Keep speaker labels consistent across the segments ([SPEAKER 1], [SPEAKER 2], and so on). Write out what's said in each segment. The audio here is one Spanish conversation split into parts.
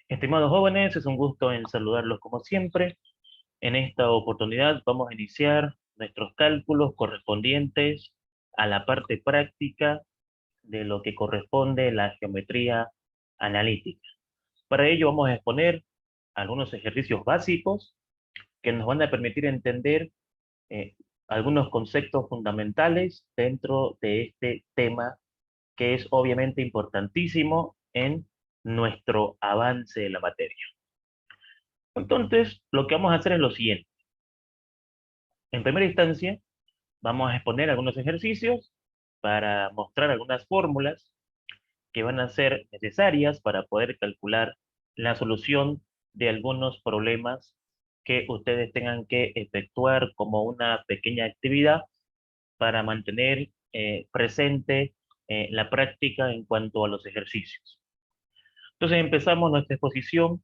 [SPEAKER 1] Estimados jóvenes, es un gusto en saludarlos como siempre. En esta oportunidad vamos a iniciar nuestros cálculos correspondientes a la parte práctica de lo que corresponde a la geometría analítica. Para ello vamos a exponer algunos ejercicios básicos que nos van a permitir entender eh, algunos conceptos fundamentales dentro de este tema que es obviamente importantísimo en nuestro avance de la materia. Entonces, lo que vamos a hacer es lo siguiente. En primera instancia, vamos a exponer algunos ejercicios para mostrar algunas fórmulas que van a ser necesarias para poder calcular la solución de algunos problemas que ustedes tengan que efectuar como una pequeña actividad para mantener presente la práctica en cuanto a los ejercicios. Entonces empezamos nuestra exposición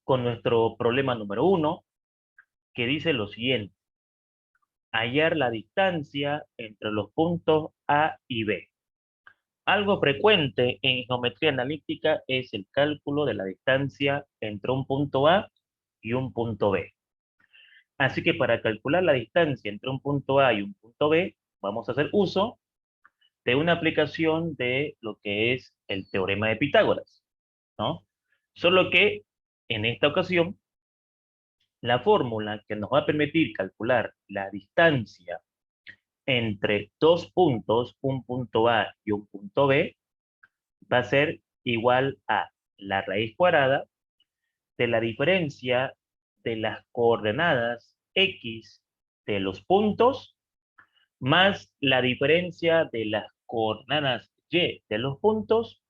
[SPEAKER 1] con nuestro problema número 1, que dice lo siguiente: hallar la distancia entre los puntos A y B. Algo frecuente en geometría analítica es el cálculo de la distancia entre un punto A y un punto B. Así que para calcular la distancia entre un punto A y un punto B, vamos a hacer uso de una aplicación de lo que es el teorema de Pitágoras, ¿no? Solo que en esta ocasión, la fórmula que nos va a permitir calcular la distancia entre dos puntos, un punto A y un punto B, va a ser igual a la raíz cuadrada de la diferencia de las coordenadas X de los puntos más la diferencia de las coordenadas Y de los puntos,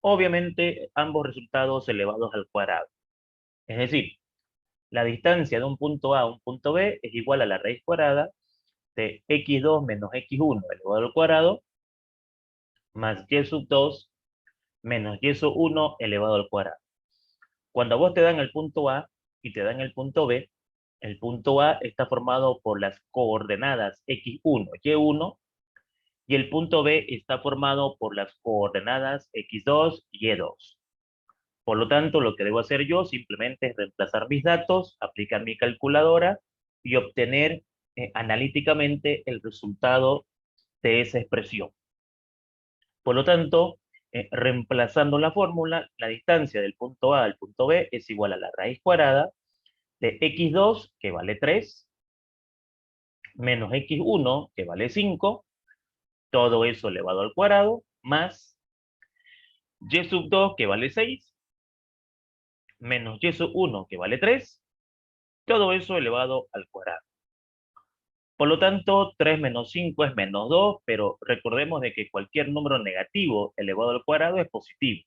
[SPEAKER 1] obviamente ambos resultados elevados al cuadrado. Es decir, la distancia de un punto A a un punto B es igual a la raíz cuadrada de x2 menos x1 elevado al cuadrado más y sub 2 menos y sub 1 elevado al cuadrado. Cuando a vos te dan el punto A y te dan el punto A está formado por las coordenadas x1, y1, y el punto B está formado por las coordenadas x2, y2. Por lo tanto, lo que debo hacer yo simplemente es reemplazar mis datos, aplicar mi calculadora y obtener analíticamente el resultado de esa expresión. Por lo tanto, reemplazando la fórmula, la distancia del punto A al punto B es igual a la raíz cuadrada de x2, que vale 3, menos x1, que vale 5, todo eso elevado al cuadrado, más y sub 2, que vale 6, menos y sub 1, que vale 3, todo eso elevado al cuadrado. Por lo tanto, 3 menos 5 es menos 2, pero recordemos de que cualquier número negativo elevado al cuadrado es positivo.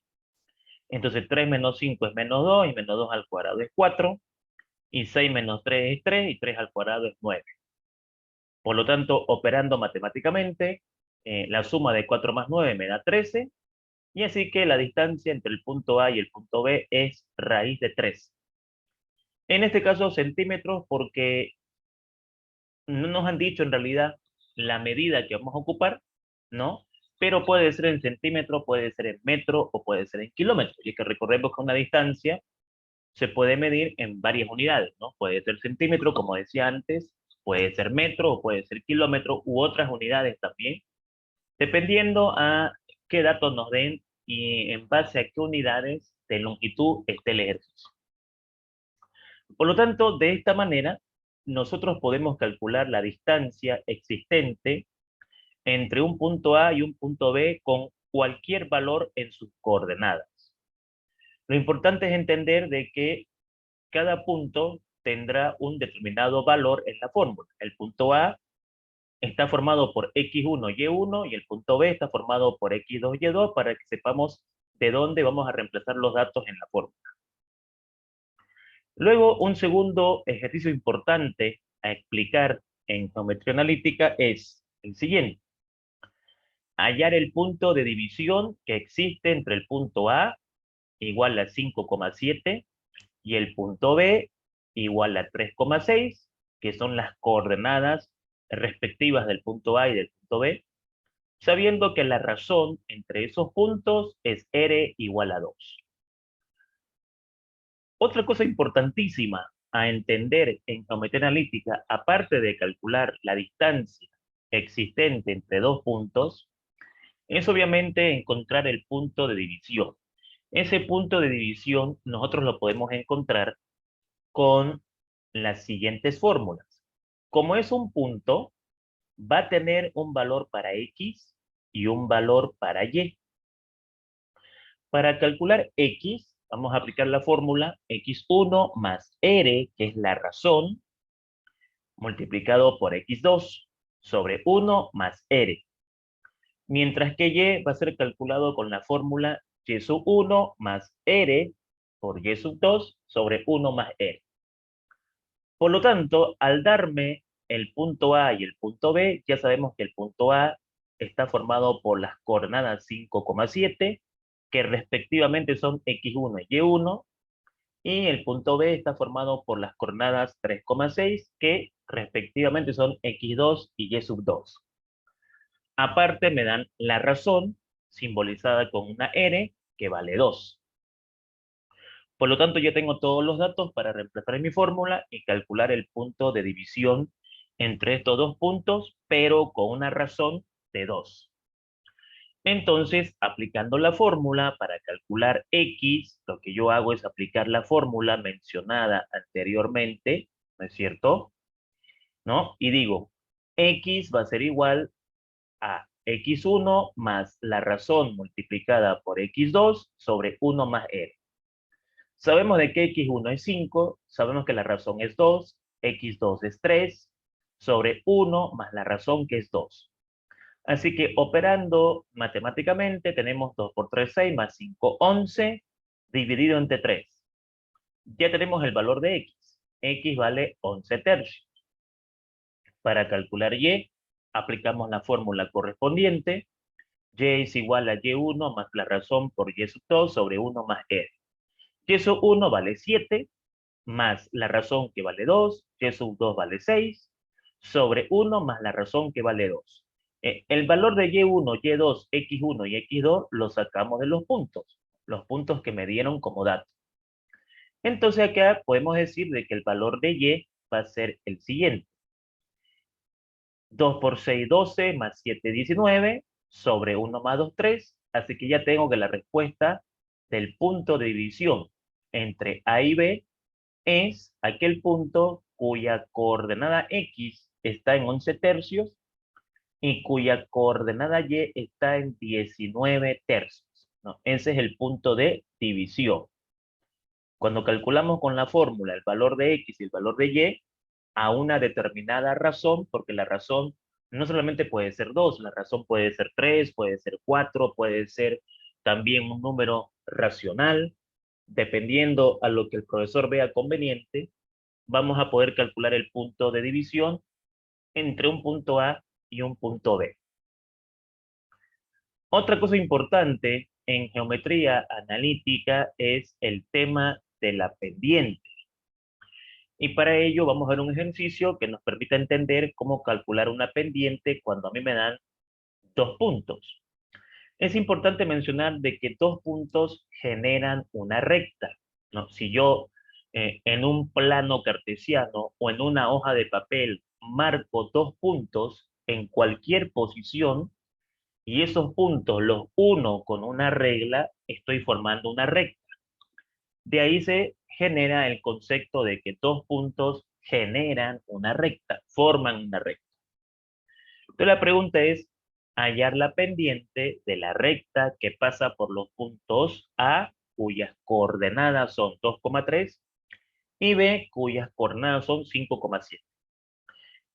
[SPEAKER 1] Entonces 3 menos 5 es menos 2, y menos 2 al cuadrado es 4, y 6 menos 3 es 3, y 3 al cuadrado es 9. Por lo tanto, operando matemáticamente, la suma de 4 más 9 me da 13, y así que la distancia entre el punto A y el punto B es raíz de 3. En este caso centímetros, porque no nos han dicho en realidad la medida que vamos a ocupar, ¿no? Pero puede ser en centímetro, puede ser en metro o puede ser en kilómetro. Y es que recordemos que una distancia se puede medir en varias unidades, ¿no? Puede ser centímetro, como decía antes, puede ser metro o puede ser kilómetro u otras unidades también, dependiendo a qué datos nos den y en base a qué unidades de longitud esté el ejercicio. Por lo tanto, de esta manera, nosotros podemos calcular la distancia existente entre un punto A y un punto B con cualquier valor en sus coordenadas. Lo importante es entender de que cada punto tendrá un determinado valor en la fórmula. El punto A está formado por x1, y1, y el punto B está formado por x2, y2, para que sepamos de dónde vamos a reemplazar los datos en la fórmula. Luego, un segundo ejercicio importante a explicar en geometría analítica es el siguiente: hallar el punto de división que existe entre el punto A igual a 5,7 y el punto B igual a 3,6, que son las coordenadas respectivas del punto A y del punto B, sabiendo que la razón entre esos puntos es R igual a 2. Otra cosa importantísima a entender en geometría analítica, aparte de calcular la distancia existente entre dos puntos, es obviamente encontrar el punto de división. Ese punto de división nosotros lo podemos encontrar con las siguientes fórmulas. Como es un punto, va a tener un valor para X y un valor para Y. Para calcular X, vamos a aplicar la fórmula X1 más R, que es la razón, multiplicado por X2 sobre 1 más R. Mientras que Y va a ser calculado con la fórmula Y sub 1 más R por Y sub 2 sobre 1 más R. Por lo tanto, al darme el punto A y el punto B, ya sabemos que el punto A está formado por las coordenadas 5,7, que respectivamente son X1 y Y1, y el punto B está formado por las coordenadas 3,6, que respectivamente son X2 y Y sub 2. Aparte me dan la razón, simbolizada con una R, que vale 2. Por lo tanto, yo tengo todos los datos para reemplazar en mi fórmula y calcular el punto de división entre estos dos puntos, pero con una razón de 2. Entonces, aplicando la fórmula para calcular X, lo que yo hago es aplicar la fórmula mencionada anteriormente, ¿no es cierto? ¿No? Y digo, X va a ser igual a X1 más la razón multiplicada por X2 sobre 1 más R. Sabemos de que X1 es 5, sabemos que la razón es 2, X2 es 3, sobre 1 más la razón que es 2. Así que operando matemáticamente tenemos 2 por 3, 6, más 5, 11, dividido entre 3. Ya tenemos el valor de X. X vale 11 tercios. Para calcular Y, aplicamos la fórmula correspondiente. Y es igual a Y1 más la razón por Y sub 2 sobre 1 más R. Y sub 1 vale 7, más la razón que vale 2, Y sub 2 vale 6, sobre 1 más la razón que vale 2. El valor de Y1, Y2, X1 y X2 lo sacamos de los puntos que me dieron como dato. Entonces acá podemos decir de que el valor de Y va a ser el siguiente. 2 por 6, 12, más 7, 19, sobre 1 más 2, 3. Así que ya tengo que la respuesta del punto de división entre A y B es aquel punto cuya coordenada X está en 11 tercios y cuya coordenada Y está en 19 tercios, ¿no? Ese es el punto de división. Cuando calculamos con la fórmula el valor de X y el valor de Y, a una determinada razón, porque la razón no solamente puede ser 2, la razón puede ser 3, puede ser 4, puede ser también un número racional, dependiendo a lo que el profesor vea conveniente, vamos a poder calcular el punto de división entre un punto A y un punto B. Otra cosa importante en geometría analítica es el tema de la pendiente. Y para ello vamos a ver un ejercicio que nos permita entender cómo calcular una pendiente cuando a mí me dan dos puntos. Es importante mencionar de que dos puntos generan una recta, ¿no? Si yo en un plano cartesiano o en una hoja de papel marco dos puntos en cualquier posición y esos puntos los uno con una regla, estoy formando una recta. De ahí se genera el concepto de que dos puntos generan una recta, forman una recta. Entonces la pregunta es hallar la pendiente de la recta que pasa por los puntos A, cuyas coordenadas son 2,3, y B, cuyas coordenadas son 5,7.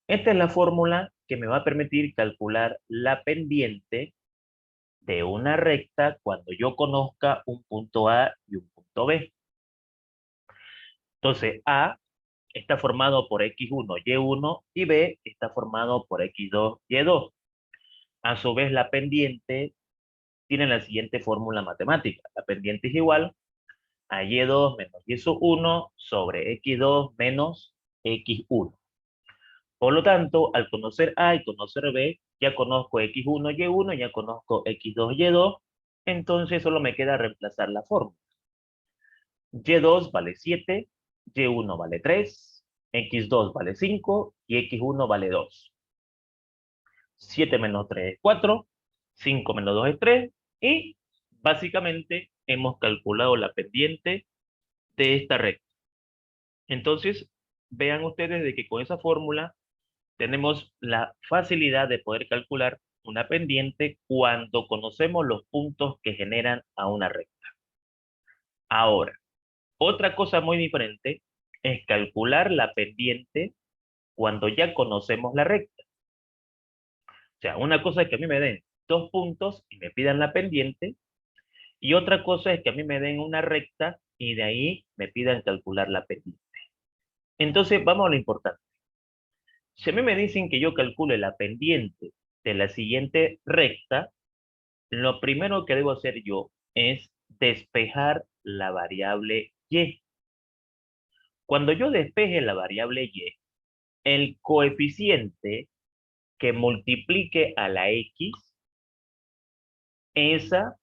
[SPEAKER 1] Esta es la fórmula que me va a permitir calcular la pendiente de una recta cuando yo conozca un punto A y un punto B. Entonces, A está formado por X1, Y1 y B está formado por X2, Y2. A su vez, la pendiente tiene la siguiente fórmula matemática. La pendiente es igual a Y2 menos Y1 sobre X2 menos X1. Por lo tanto, al conocer A y conocer B, ya conozco X1, Y1, ya conozco X2, Y2, entonces solo me queda reemplazar la fórmula. Y2 vale 7, Y1 vale 3, X2 vale 5 y X1 vale 2. 7 menos 3 es 4, 5 menos 2 es 3 y básicamente hemos calculado la pendiente de esta recta. Entonces, vean ustedes de que con esa fórmula tenemos la facilidad de poder calcular una pendiente cuando conocemos los puntos que generan a una recta. Ahora, otra cosa muy diferente es calcular la pendiente cuando ya conocemos la recta. O sea, una cosa es que a mí me den 2 puntos y me pidan la pendiente, y otra cosa es que a mí me den una recta y de ahí me pidan calcular la pendiente. Entonces, vamos a lo importante. Si a mí me dicen que yo calcule la pendiente de la siguiente recta, lo primero que debo hacer yo es despejar la variable y. Cuando yo despeje la variable y, el coeficiente que multiplique a la x, esa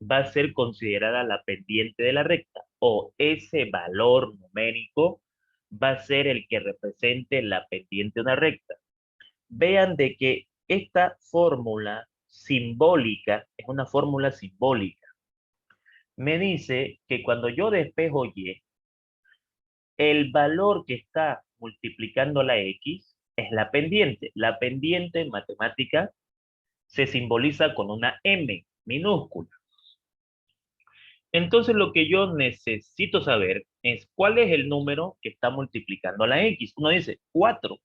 [SPEAKER 1] va a ser considerada la pendiente de la recta, o ese valor numérico va a ser el que represente la pendiente de una recta. Vean de que esta fórmula simbólica es una fórmula simbólica. Me dice que cuando yo despejo y, el valor que está multiplicando la x es la pendiente. La pendiente en matemática se simboliza con una m minúscula. Entonces lo que yo necesito saber es cuál es el número que está multiplicando la x. Uno dice 4.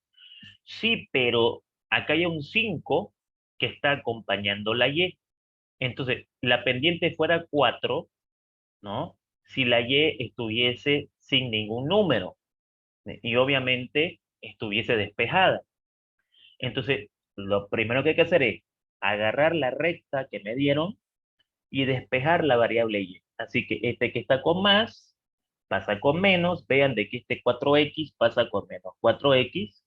[SPEAKER 1] Sí, pero acá hay un 5 que está acompañando la y. Entonces, la pendiente fuera 4, ¿no? Si la y estuviese sin ningún número y obviamente estuviese despejada. Entonces, lo primero que hay que hacer es agarrar la recta que me dieron y despejar la variable y. Así que este que está con más pasa con menos. Vean de que este 4x pasa con menos 4x.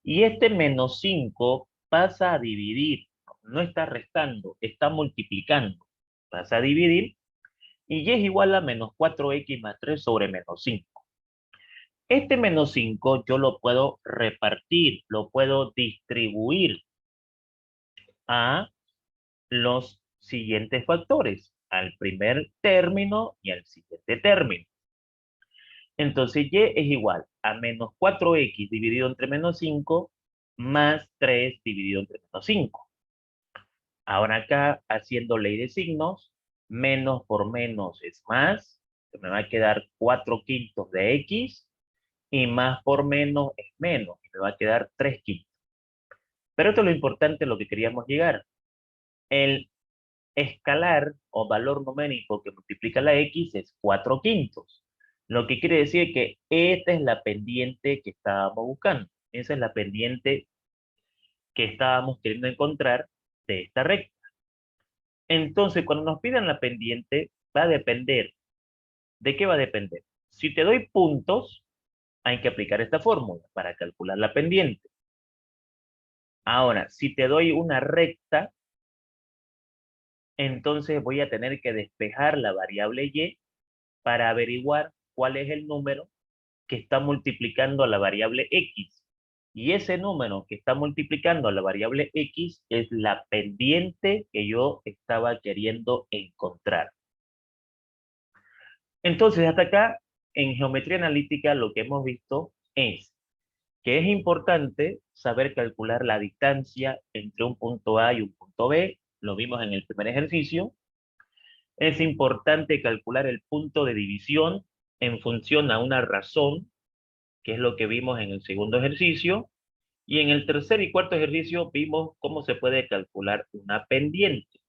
[SPEAKER 1] Y este menos 5 pasa a dividir. No está restando, está multiplicando. Pasa a dividir. Y y es igual a menos 4x más 3 sobre menos 5. Este menos 5 yo lo puedo repartir, lo puedo distribuir a los siguientes factores, al primer término y al siguiente término. Entonces y es igual a menos 4x dividido entre menos 5 más 3 dividido entre menos 5. Ahora acá, haciendo ley de signos, menos por menos es más, me va a quedar 4 quintos de x, y más por menos es menos, y me va a quedar 3 quintos. Pero esto es lo importante, lo que queríamos llegar. El escalar o valor numérico que multiplica la x es 4 quintos. Lo que quiere decir que esta es la pendiente que estábamos buscando. Esa es la pendiente que estábamos queriendo encontrar de esta recta. Entonces, cuando nos pidan la pendiente, va a depender. ¿De qué va a depender? Si te doy puntos, hay que aplicar esta fórmula para calcular la pendiente. Ahora, si te doy una recta, entonces voy a tener que despejar la variable y para averiguar cuál es el número que está multiplicando a la variable x. Y ese número que está multiplicando a la variable x es la pendiente que yo estaba queriendo encontrar. Entonces, hasta acá, en geometría analítica, lo que hemos visto es que es importante saber calcular la distancia entre un punto A y un punto B. Lo vimos en el primer ejercicio. Es importante calcular el punto de división en función a una razón, que es lo que vimos en el segundo ejercicio. Y en el tercer y cuarto ejercicio vimos cómo se puede calcular una pendiente.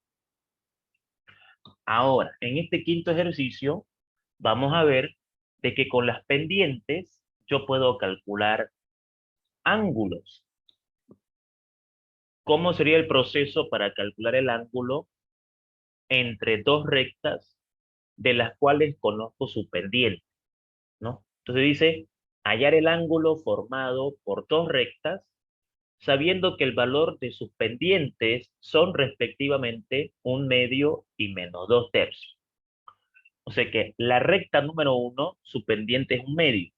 [SPEAKER 1] Ahora, en este quinto ejercicio, vamos a ver de que con las pendientes yo puedo calcular ángulos. ¿Cómo sería el proceso para calcular el ángulo entre dos rectas de las cuales conozco su pendiente, ¿no? Entonces dice, hallar el ángulo formado por dos rectas, sabiendo que el valor de sus pendientes son respectivamente 1/2 y -2/3. O sea que la recta número 1, su pendiente es 1/2.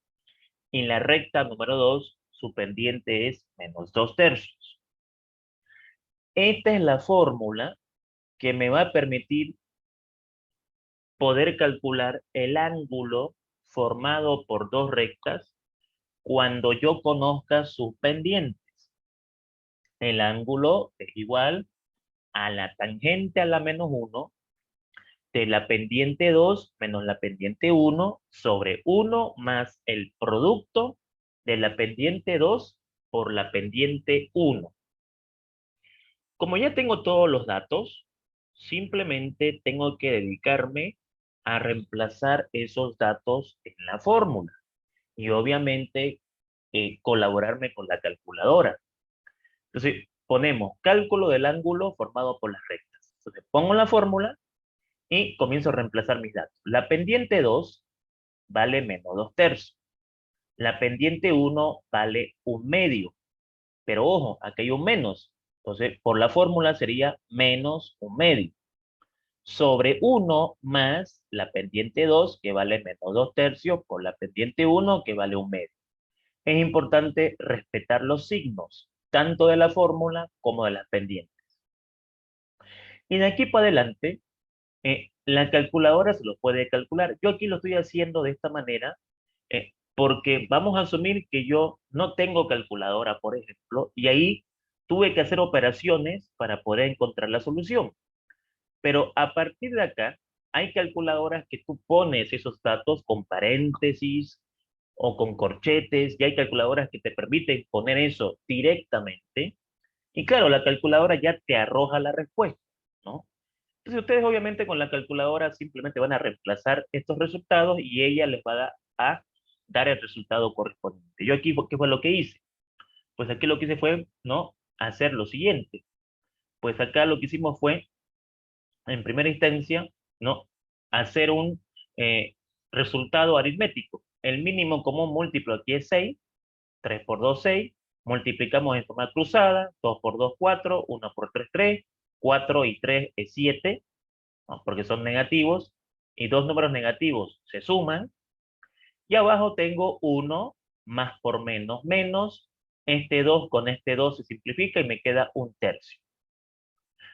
[SPEAKER 1] Y la recta número 2, su pendiente es -2/3. Esta es la fórmula que me va a permitir poder calcular el ángulo formado por dos rectas cuando yo conozca sus pendientes. El ángulo es igual a la tangente a la -1 de la pendiente 2 menos la pendiente 1 sobre 1 más el producto de la pendiente 2 por la pendiente 1. Como ya tengo todos los datos, simplemente tengo que dedicarme a reemplazar esos datos en la fórmula y obviamente colaborarme con la calculadora. Entonces, ponemos cálculo del ángulo formado por las rectas. Entonces, pongo la fórmula y comienzo a reemplazar mis datos. La pendiente 2 vale -2/3. La pendiente 1 vale 1/2. Pero ojo, aquí hay un menos. Entonces, por la fórmula sería -1/2 sobre 1 más la pendiente 2, que vale -2/3, por la pendiente 1, que vale 1/2. Es importante respetar los signos, tanto de la fórmula como de las pendientes. Y de aquí para adelante, la calculadora se lo puede calcular. Yo aquí lo estoy haciendo de esta manera, porque vamos a asumir que yo no tengo calculadora, por ejemplo, y ahí tuve que hacer operaciones para poder encontrar la solución. Pero a partir de acá, hay calculadoras que tú pones esos datos con paréntesis o con corchetes, y hay calculadoras que te permiten poner eso directamente. Y claro, la calculadora ya te arroja la respuesta, ¿no? Entonces ustedes obviamente con la calculadora simplemente van a reemplazar estos resultados y ella les va a dar el resultado correspondiente. Yo aquí, ¿qué fue lo que hice? Pues aquí lo que hice fue, ¿no? Hacer lo siguiente. Pues acá lo que hicimos fue en primera instancia, ¿no? Hacer un resultado aritmético. El mínimo común múltiplo aquí es 6, 3 por 2, 6. Multiplicamos en forma cruzada, 2 por 2, 4, 1 por 3, 3, 4 y 3 es 7, ¿no? Porque son negativos, y dos números negativos se suman, y abajo tengo 1 más por menos, menos, este 2 con este 2 se simplifica y me queda 1/3.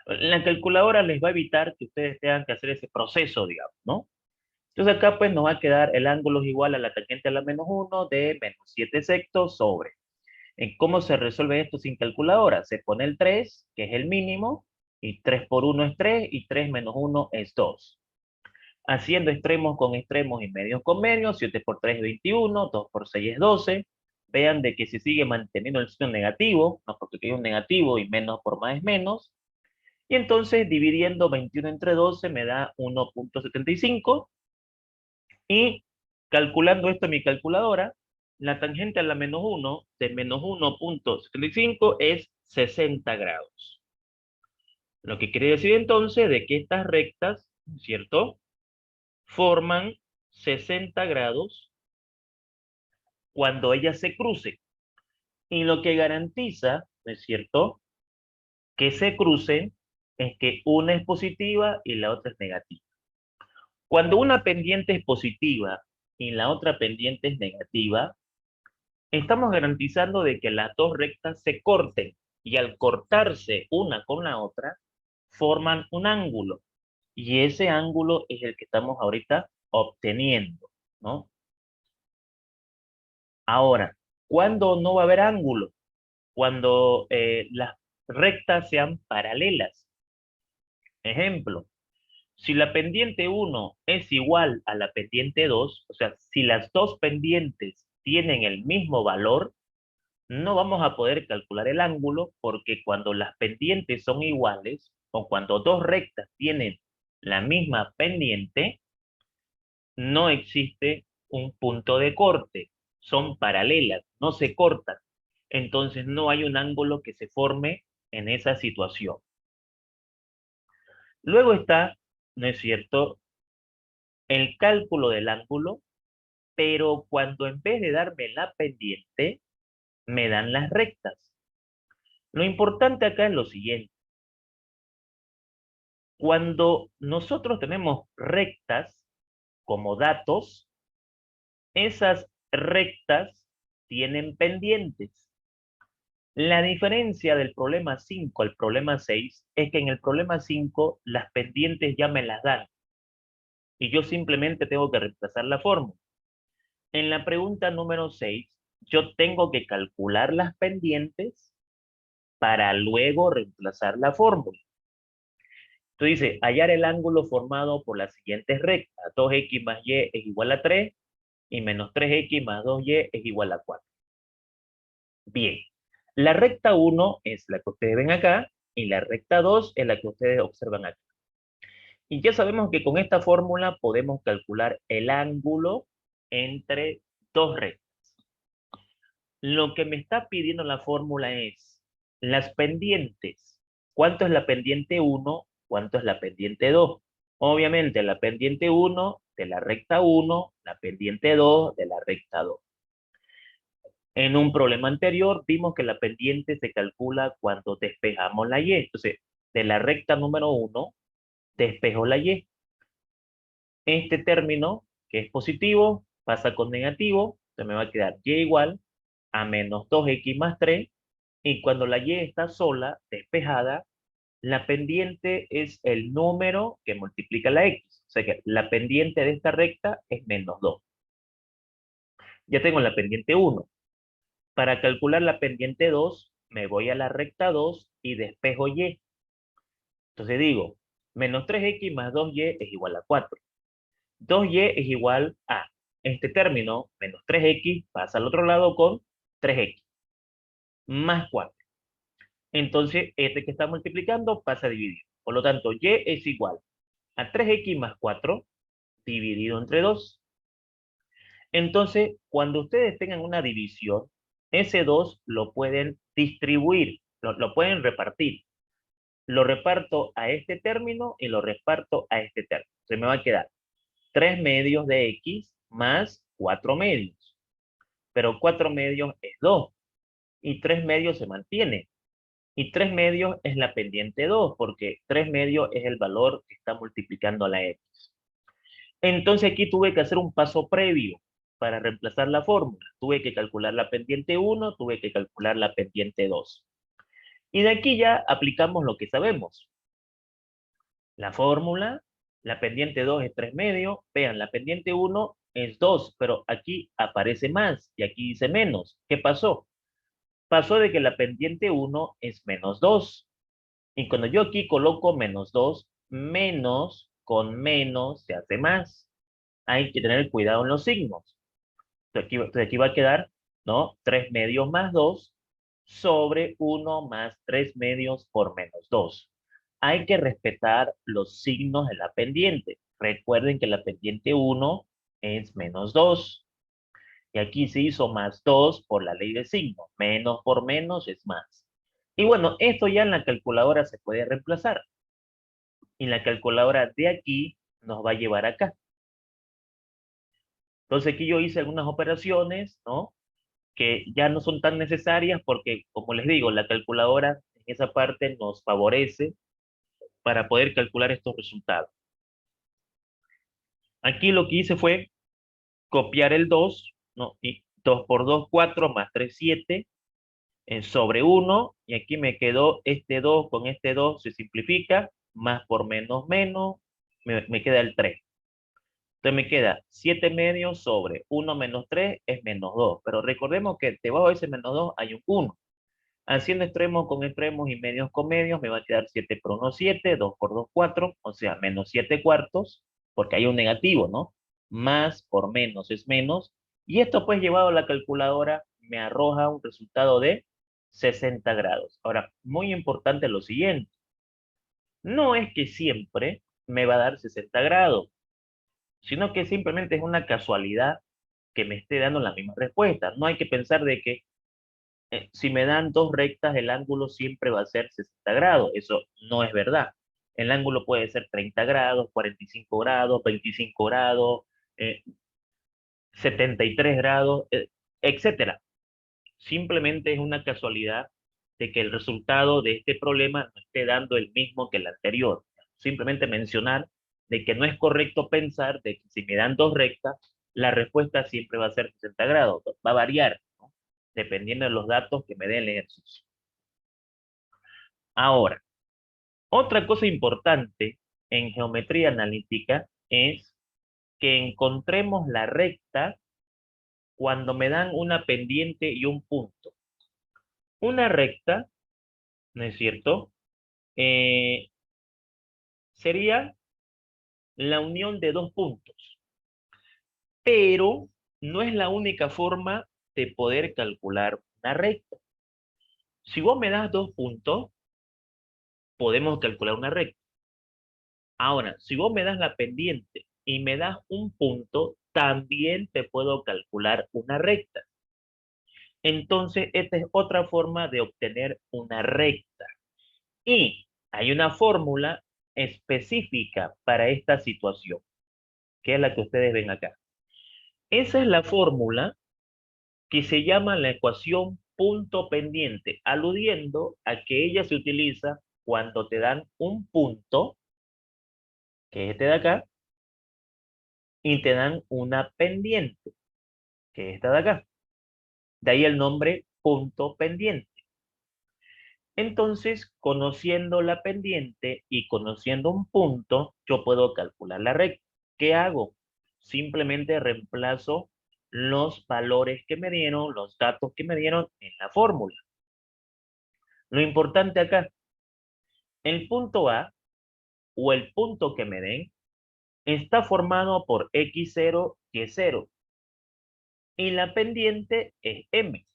[SPEAKER 1] La calculadora les va a evitar que ustedes tengan que hacer ese proceso, digamos, ¿no? Entonces acá pues nos va a quedar el ángulo es igual a la tangente a la -1 de -7/6 sobre. ¿En cómo se resuelve esto sin calculadora? Se pone el 3, que es el mínimo, y 3 por 1 es 3, y 3 menos 1 es 2. Haciendo extremos con extremos y medios con medios, 7 por 3 es 21, 2 por 6 es 12. Vean de que se sigue manteniendo el signo negativo, no porque aquí hay un negativo y menos por más es menos. Y entonces dividiendo 21 entre 12 me da 1.75. Y calculando esto en mi calculadora, la tangente a la -1 de -1.75 es 60 grados. Lo que quiere decir entonces de que estas rectas, ¿cierto?, forman 60 grados cuando ellas se crucen. Y lo que garantiza, ¿no es cierto?, que se crucen es que una es positiva y la otra es negativa. Cuando una pendiente es positiva y la otra pendiente es negativa, estamos garantizando de que las dos rectas se corten, y al cortarse una con la otra, forman un ángulo. Y ese ángulo es el que estamos ahorita obteniendo, ¿no? Ahora, ¿cuándo no va a haber ángulo? Cuando las rectas sean paralelas. Ejemplo, si la pendiente 1 es igual a la pendiente 2, o sea, si las dos pendientes tienen el mismo valor, no vamos a poder calcular el ángulo, porque cuando las pendientes son iguales, o cuando dos rectas tienen la misma pendiente, no existe un punto de corte. Son paralelas, no se cortan. Entonces no hay un ángulo que se forme en esa situación. Luego está, ¿no es cierto?, el cálculo del ángulo, pero cuando en vez de darme la pendiente, me dan las rectas. Lo importante acá es lo siguiente. Cuando nosotros tenemos rectas, como datos, esas rectas tienen pendientes. La diferencia del problema 5 al problema 6 es que en el problema 5 las pendientes ya me las dan y yo simplemente tengo que reemplazar la fórmula. En la pregunta número 6, yo tengo que calcular las pendientes para luego reemplazar la fórmula. Entonces dice, hallar el ángulo formado por las siguientes rectas. 2x más y es igual a 3 y menos 3x más 2y es igual a 4. Bien, la recta 1 es la que ustedes ven acá y la recta 2 es la que ustedes observan acá. Y ya sabemos que con esta fórmula podemos calcular el ángulo entre dos rectas. Lo que me está pidiendo la fórmula es las pendientes. ¿Cuánto es la pendiente 1? ¿Cuánto es la pendiente 2? Obviamente la pendiente 1 de la recta 1, la pendiente 2 de la recta 2. En un problema anterior vimos que la pendiente se calcula cuando despejamos la y. Entonces, de la recta número 1, despejo la y. Este término, que es positivo, pasa con negativo, se me va a quedar y igual a menos 2x más 3, y cuando la y está sola, despejada, la pendiente es el número que multiplica la x. O sea que la pendiente de esta recta es menos 2. Ya tengo la pendiente 1. Para calcular la pendiente 2, me voy a la recta 2 y despejo y. Entonces digo, menos 3x más 2y es igual a 4. 2y es igual a este término, menos 3x, pasa al otro lado con 3x, más 4. Entonces, este que está multiplicando pasa a dividir. Por lo tanto, y es igual a 3x más 4 dividido entre 2. Entonces, cuando ustedes tengan una división, ese 2 lo pueden distribuir, lo pueden repartir. Lo reparto a este término y lo reparto a este término. Se me va a quedar 3 medios de x más 4 medios. Pero 4 medios es 2 y 3 medios se mantiene. Y 3 medios es la pendiente 2 porque 3 medios es el valor que está multiplicando a la x. Entonces aquí tuve que hacer un paso previo para reemplazar la fórmula. Tuve que calcular la pendiente 1, tuve que calcular la pendiente 2. Y de aquí ya aplicamos lo que sabemos. La fórmula, la pendiente 2 es 3 medios. Vean, la pendiente 1 es 2, pero aquí aparece más y aquí dice menos. ¿Qué pasó? Pasó de que la pendiente 1 es menos 2. Y cuando yo aquí coloco menos 2, menos con menos se hace más. Hay que tener cuidado en los signos. Entonces aquí va a quedar, ¿no? 3 medios más 2 sobre 1 más 3 medios por menos 2. Hay que respetar los signos de la pendiente. Recuerden que la pendiente 1 es menos 2. Y aquí se hizo más 2 por la ley de signos. Menos por menos es más. Y bueno, esto ya en la calculadora se puede reemplazar. Y la calculadora de aquí nos va a llevar acá. Entonces aquí yo hice algunas operaciones, ¿no? Que ya no son tan necesarias porque, como les digo, la calculadora en esa parte nos favorece para poder calcular estos resultados. Aquí lo que hice fue copiar el 2, ¿no? Y 2 por 2, 4, más 3, 7, sobre 1, y aquí me quedó este 2 con este 2, se simplifica, más por menos menos, me queda el 3. Entonces me queda 7 medios sobre 1 menos 3 es menos 2, pero recordemos que debajo de ese menos 2 hay un 1. Haciendo extremos con extremos y medios con medios, me va a quedar 7 por 1, 7, 2 por 2, 4, o sea, menos 7 cuartos, porque hay un negativo, ¿no? Más por menos es menos, y esto pues llevado a la calculadora me arroja un resultado de 60 grados. Ahora, muy importante lo siguiente, no es que siempre me va a dar 60 grados, sino que simplemente es una casualidad que me esté dando la misma respuesta. No hay que pensar de que si me dan dos rectas, el ángulo siempre va a ser 60 grados. Eso no es verdad. El ángulo puede ser 30 grados, 45 grados, 25 grados, eh, 73 grados, etcétera. Simplemente es una casualidad de que el resultado de este problema no esté dando el mismo que el anterior. Simplemente mencionar de que no es correcto pensar de que si me dan dos rectas, la respuesta siempre va a ser 60 grados, va a variar, ¿no? Dependiendo de los datos que me dé el ejercicio. Ahora, otra cosa importante en geometría analítica es que encontremos la recta cuando me dan una pendiente y un punto. Una recta, ¿no es cierto? Eh, sería la unión de dos puntos, pero no es la única forma de poder calcular una recta. Si vos me das dos puntos, podemos calcular una recta. Ahora, si vos me das la pendiente y me das un punto, también te puedo calcular una recta. Entonces, esta es otra forma de obtener una recta. Y hay una fórmula específica para esta situación, que es la que ustedes ven acá. Esa es la fórmula que se llama la ecuación punto pendiente, aludiendo a que ella se utiliza cuando te dan un punto, que es este de acá, y te dan una pendiente, que es esta de acá. De ahí el nombre punto pendiente. Entonces, conociendo la pendiente y conociendo un punto, yo puedo calcular la recta. ¿Qué hago? Simplemente reemplazo los valores que me dieron, los datos que me dieron en la fórmula. Lo importante acá, el punto A o el punto que me den está formado por x0, y0 y la pendiente es m.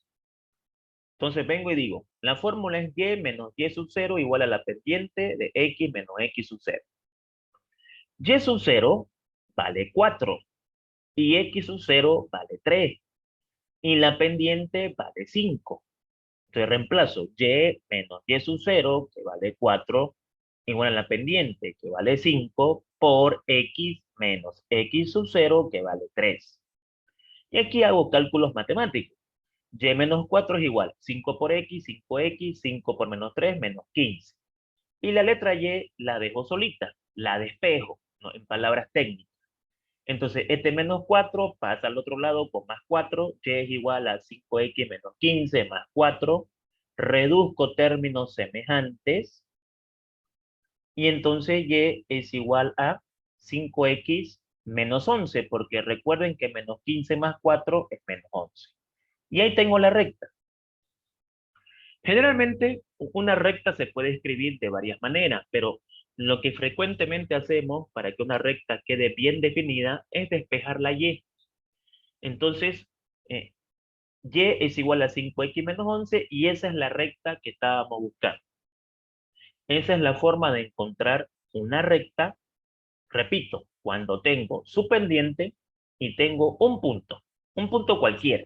[SPEAKER 1] Entonces vengo y digo, la fórmula es y menos y sub 0 igual a la pendiente de x menos x sub 0. Y sub 0 vale 4 y x sub 0 vale 3 y la pendiente vale 5. Entonces reemplazo y menos y sub 0, que vale 4, igual a la pendiente, que vale 5, por x menos x sub 0, que vale 3. Y aquí hago cálculos matemáticos. Y menos 4 es igual, 5 por x, 5x, 5 por menos 3, menos 15. Y la letra y la dejo solita, la despejo, ¿no? En palabras técnicas. Entonces, este menos 4 pasa al otro lado con más 4, y es igual a 5x menos 15 más 4. Reduzco términos semejantes, y entonces y es igual a 5x menos 11, porque recuerden que menos 15 más 4 es menos 11. Y ahí tengo la recta. Generalmente, una recta se puede escribir de varias maneras, pero lo que frecuentemente hacemos para que una recta quede bien definida es despejar la y. Entonces, eh, y es igual a 5x menos 11 y esa es la recta que estábamos buscando. Esa es la forma de encontrar una recta, repito, cuando tengo su pendiente y tengo un punto cualquiera.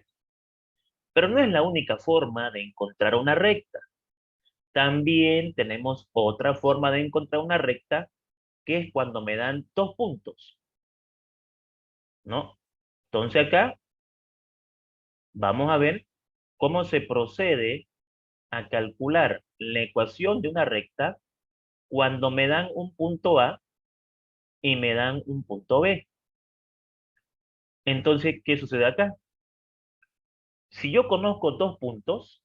[SPEAKER 1] Pero no es la única forma de encontrar una recta. También tenemos otra forma de encontrar una recta, que es cuando me dan dos puntos, ¿no? Entonces acá vamos a ver cómo se procede a calcular la ecuación de una recta cuando me dan un punto A y me dan un punto B. Entonces, ¿qué sucede acá? Si yo conozco dos puntos,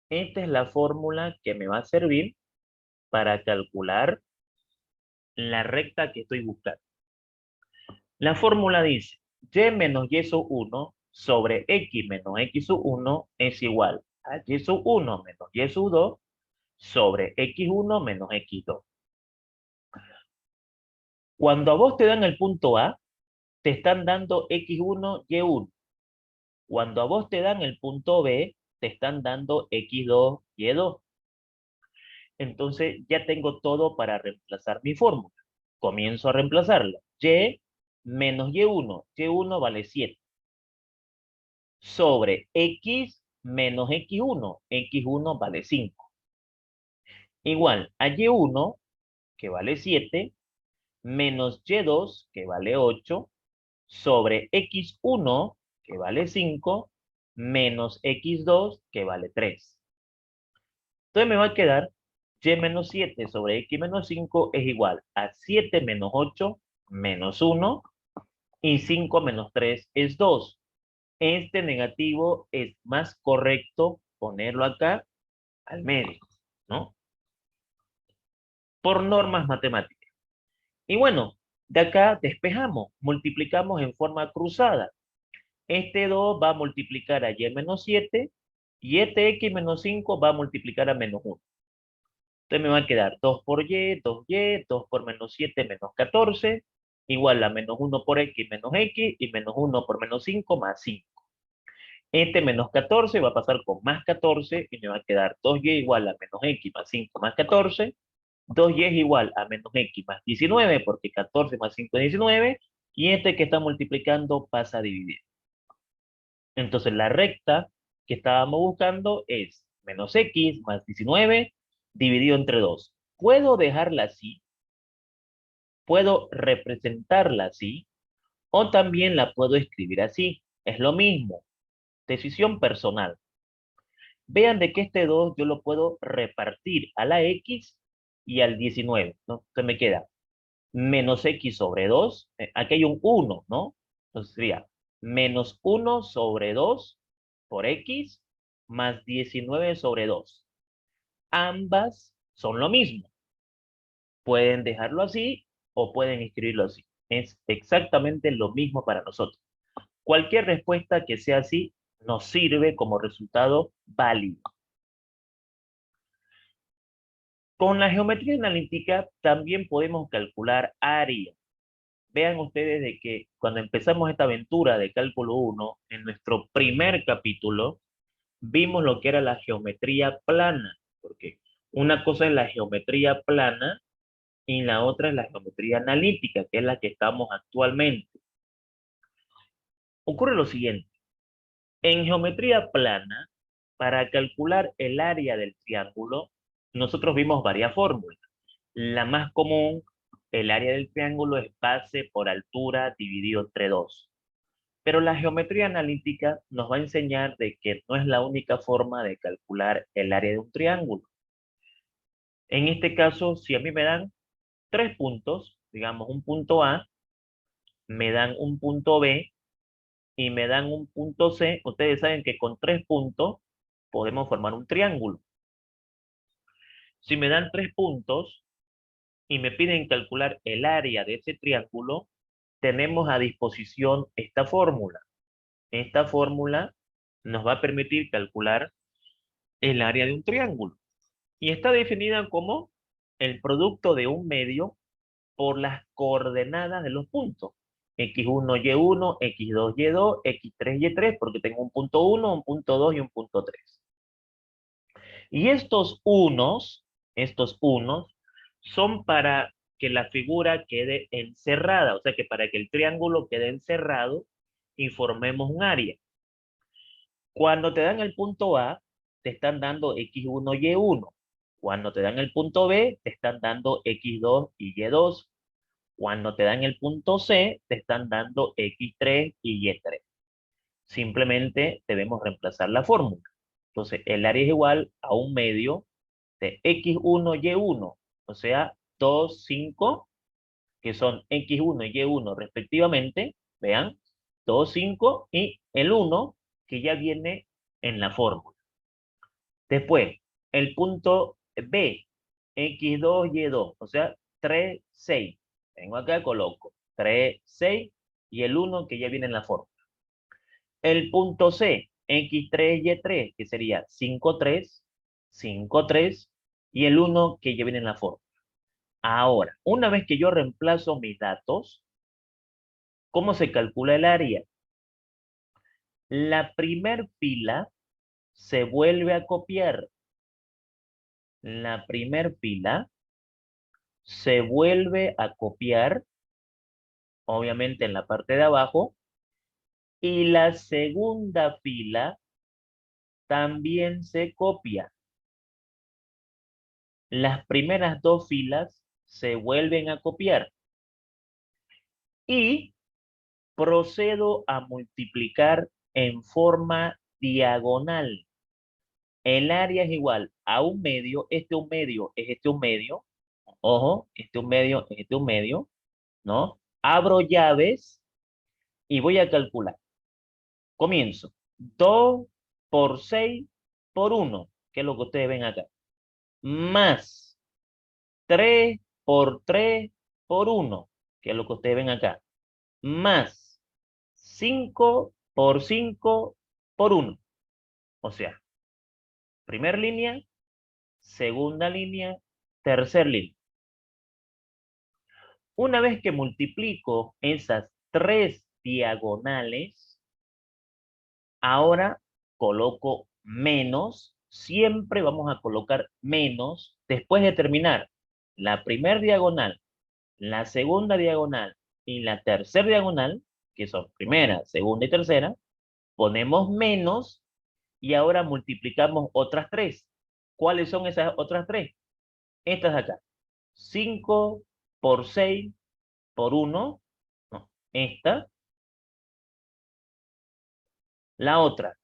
[SPEAKER 1] esta es la fórmula que me va a servir para calcular la recta que estoy buscando. La fórmula dice, y menos y sub 1 sobre x menos x sub 1 es igual a y sub 1 menos y sub 2 sobre x1 menos x2. Cuando a vos te dan el punto A, te están dando x1, y1. Cuando a vos te dan el punto B, te están dando x2, y2. Entonces ya tengo todo para reemplazar mi fórmula. Comienzo a reemplazarla. Y menos y1. Y1 vale 7. Sobre x menos x1. X1 vale 5. Igual a y1, que vale 7, menos y2, que vale 8, sobre x1, que vale 5, menos x2, que vale 3. Entonces me va a quedar y menos 7 sobre x menos 5 es igual a 7 menos 8 menos 1 y 5 menos 3 es 2. Este negativo es más correcto ponerlo acá al medio, ¿no? Por normas matemáticas. Y bueno, de acá despejamos, multiplicamos en forma cruzada. Este 2 va a multiplicar a y menos 7 y este x menos 5 va a multiplicar a menos 1. Entonces me va a quedar 2 por y, 2y, 2 por menos 7 menos 14, igual a menos 1 por x menos x y menos 1 por menos 5 más 5. Este menos 14 va a pasar con más 14 y me va a quedar 2y igual a menos x más 5 más 14. 2y es igual a menos x más 19 porque 14 más 5 es 19 y este que está multiplicando pasa a dividir. Entonces la recta que estábamos buscando es menos x más 19 dividido entre 2. Puedo dejarla así, puedo representarla así, o también la puedo escribir así. Es lo mismo, decisión personal. Vean de que este 2 yo lo puedo repartir a la x y al 19, ¿no? Entonces me queda menos x sobre 2, aquí hay un 1, ¿no? Entonces sería menos 1 sobre 2 por x más 19 sobre 2. Ambas son lo mismo. Pueden dejarlo así o pueden escribirlo así. Es exactamente lo mismo para nosotros. Cualquier respuesta que sea así nos sirve como resultado válido. Con la geometría analítica también podemos calcular área. Vean ustedes de que cuando empezamos esta aventura de cálculo 1, en nuestro primer capítulo, vimos lo que era la geometría plana, porque una cosa es la geometría plana y la otra es la geometría analítica, que es la que estamos actualmente. Ocurre lo siguiente, en geometría plana, para calcular el área del triángulo, nosotros vimos varias fórmulas. La más común, el área del triángulo es base por altura dividido entre 2. Pero la geometría analítica nos va a enseñar de que no es la única forma de calcular el área de un triángulo. En este caso, si a mí me dan 3 puntos, digamos un punto A, me dan un punto B y me dan un punto C, ustedes saben que con 3 puntos podemos formar un triángulo. Si me dan 3 puntos y me piden calcular el área de ese triángulo, tenemos a disposición esta fórmula. Esta fórmula nos va a permitir calcular el área de un triángulo. Y está definida como el producto de un medio por las coordenadas de los puntos. X1, Y1, X2, Y2, X3, Y3, porque tengo un punto 1, un punto 2 y un punto 3. Y estos unos, son para que la figura quede encerrada, o sea que para que el triángulo quede encerrado y formemos un área. Cuando te dan el punto A, te están dando X1, Y1. Cuando te dan el punto B, te están dando X2 y Y2. Cuando te dan el punto C, te están dando X3 y Y3. Simplemente debemos reemplazar la fórmula. Entonces, el área es igual a un medio de X1, Y1, o sea, 2, 5, que son X1 y Y1 respectivamente, vean, 2, 5 y el 1 que ya viene en la fórmula. Después, el punto B, X2, Y2, o sea, 3, 6. Vengo acá, coloco 3, 6 y el 1 que ya viene en la fórmula. El punto C, X3, Y3, que sería 5, 3, 5, 3 y el 1 que ya viene en la fórmula. Ahora, una vez que yo reemplazo mis datos, ¿cómo se calcula el área? La primer fila se vuelve a copiar. La primer fila se vuelve a copiar, obviamente en la parte de abajo, y la segunda fila también se copia. Las primeras dos filas se vuelven a copiar y procedo a multiplicar en forma diagonal. El área es igual a un medio, un medio es un medio, ojo, un medio es un medio, ¿no? Abro llaves y voy a calcular. Comienzo. 2 por 6 por 1, que es lo que ustedes ven acá. Más 3 por 3 por 1, que es lo que ustedes ven acá. Más 5 por 5 por 1. O sea, primera línea, segunda línea, tercera línea. Una vez que multiplico esas tres diagonales, ahora coloco menos. Siempre vamos a colocar menos después de terminar la primera diagonal, la segunda diagonal y la tercera diagonal, que son primera, segunda y tercera. Ponemos menos y ahora multiplicamos otras tres. ¿Cuáles son esas otras tres? Estas de acá. 5 por 6 por 1. No, esta. La otra.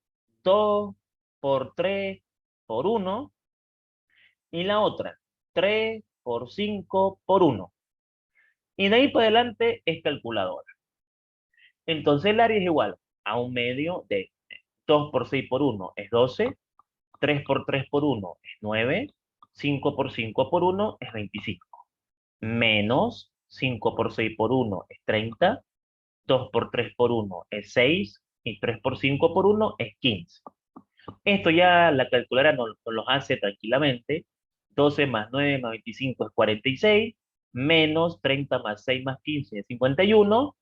[SPEAKER 1] 2 por 3 por 1. Y la otra. 3 por 5 por 1. Y de ahí para adelante es calculadora. Entonces el área es igual a un medio de 2 por 6 por 1 es 12. 3 por 3 por 1 es 9. 5 por 5 por 1 es 25. Menos 5 por 6 por 1 es 30. 2 por 3 por 1 es 6. Y 3 por 5 por 1 es 15. Esto ya la calculadora nos lo hace tranquilamente. 12 más 9 más 25 es 46. Menos 30 más 6 más 15 es 51.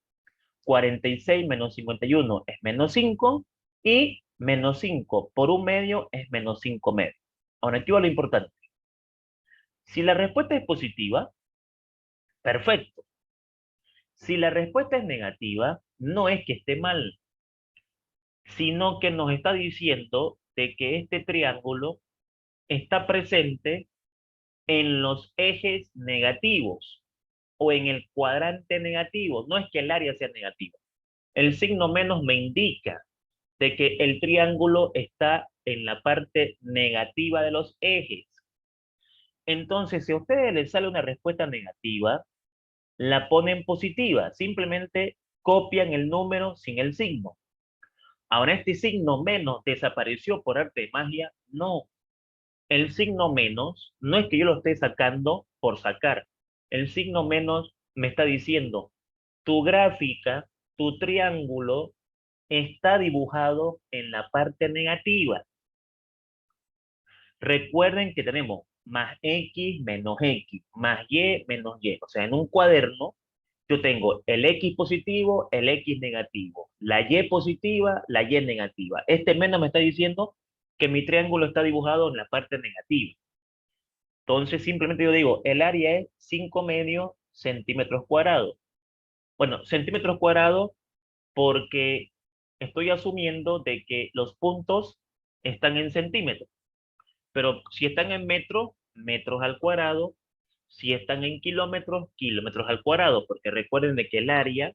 [SPEAKER 1] 46 menos 51 es menos 5. Y menos 5 por un medio es menos 5 medios. Ahora, aquí va lo importante. Si la respuesta es positiva, perfecto. Si la respuesta es negativa, no es que esté mal, sino que nos está diciendo de que este triángulo está presente en los ejes negativos o en el cuadrante negativo. No es que el área sea negativa. El signo menos me indica de que el triángulo está en la parte negativa de los ejes. Entonces, si a ustedes les sale una respuesta negativa, la ponen positiva. Simplemente copian el número sin el signo. Ahora, este signo menos desapareció por arte de magia. No. El signo menos no es que yo lo esté sacando por sacar. El signo menos me está diciendo, tu gráfica, tu triángulo, está dibujado en la parte negativa. Recuerden que tenemos más X menos X, más Y menos Y. O sea, en un cuaderno yo tengo el X positivo, el X negativo, la Y positiva, la Y negativa. Este menos me está diciendo que mi triángulo está dibujado en la parte negativa. Entonces, simplemente yo digo, el área es 5 medios centímetros cuadrados. Bueno, centímetros cuadrados porque estoy asumiendo de que los puntos están en centímetros. Pero si están en metros, metros al cuadrado. Si están en kilómetros, kilómetros al cuadrado. Porque recuerden de que el área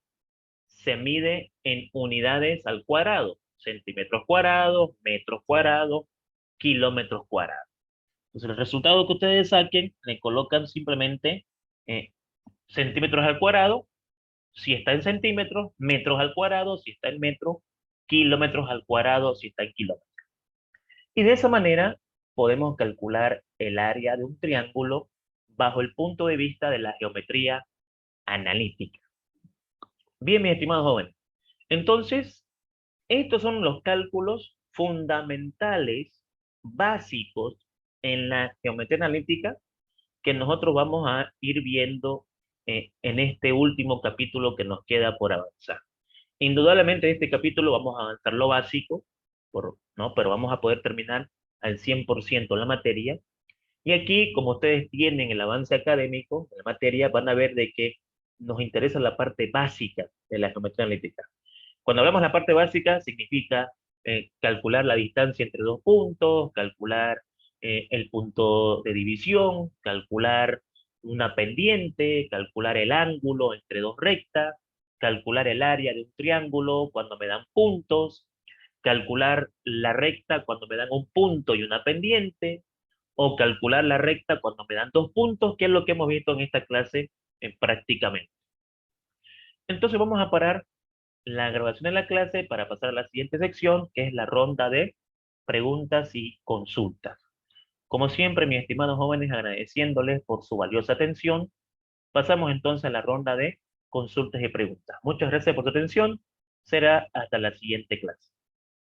[SPEAKER 1] se mide en unidades al cuadrado. Centímetros cuadrados, metros cuadrados, kilómetros cuadrados. Entonces, el resultado que ustedes saquen, le colocan simplemente eh, centímetros al cuadrado, si está en centímetros, metros al cuadrado, si está en metros, kilómetros al cuadrado, si está en kilómetros. Y de esa manera podemos calcular el área de un triángulo bajo el punto de vista de la geometría analítica. Bien, mis estimados jóvenes. Entonces, estos son los cálculos fundamentales, básicos en la geometría analítica que nosotros vamos a ir viendo en este último capítulo que nos queda por avanzar. Indudablemente en este capítulo vamos a avanzar lo básico, ¿no? Pero vamos a poder terminar al 100% la materia. Y aquí, como ustedes tienen el avance académico de la materia, van a ver de que nos interesa la parte básica de la geometría analítica. Cuando hablamos de la parte básica, significa calcular la distancia entre dos puntos, calcular el punto de división, calcular una pendiente, calcular el ángulo entre dos rectas, calcular el área de un triángulo cuando me dan puntos, calcular la recta cuando me dan un punto y una pendiente, o calcular la recta cuando me dan 2 puntos, que es lo que hemos visto en esta clase prácticamente. Entonces vamos a parar la grabación de la clase para pasar a la siguiente sección, que es la ronda de preguntas y consultas. Como siempre, mis estimados jóvenes, agradeciéndoles por su valiosa atención, pasamos entonces a la ronda de consultas y preguntas. Muchas gracias por su atención. Será hasta la siguiente clase.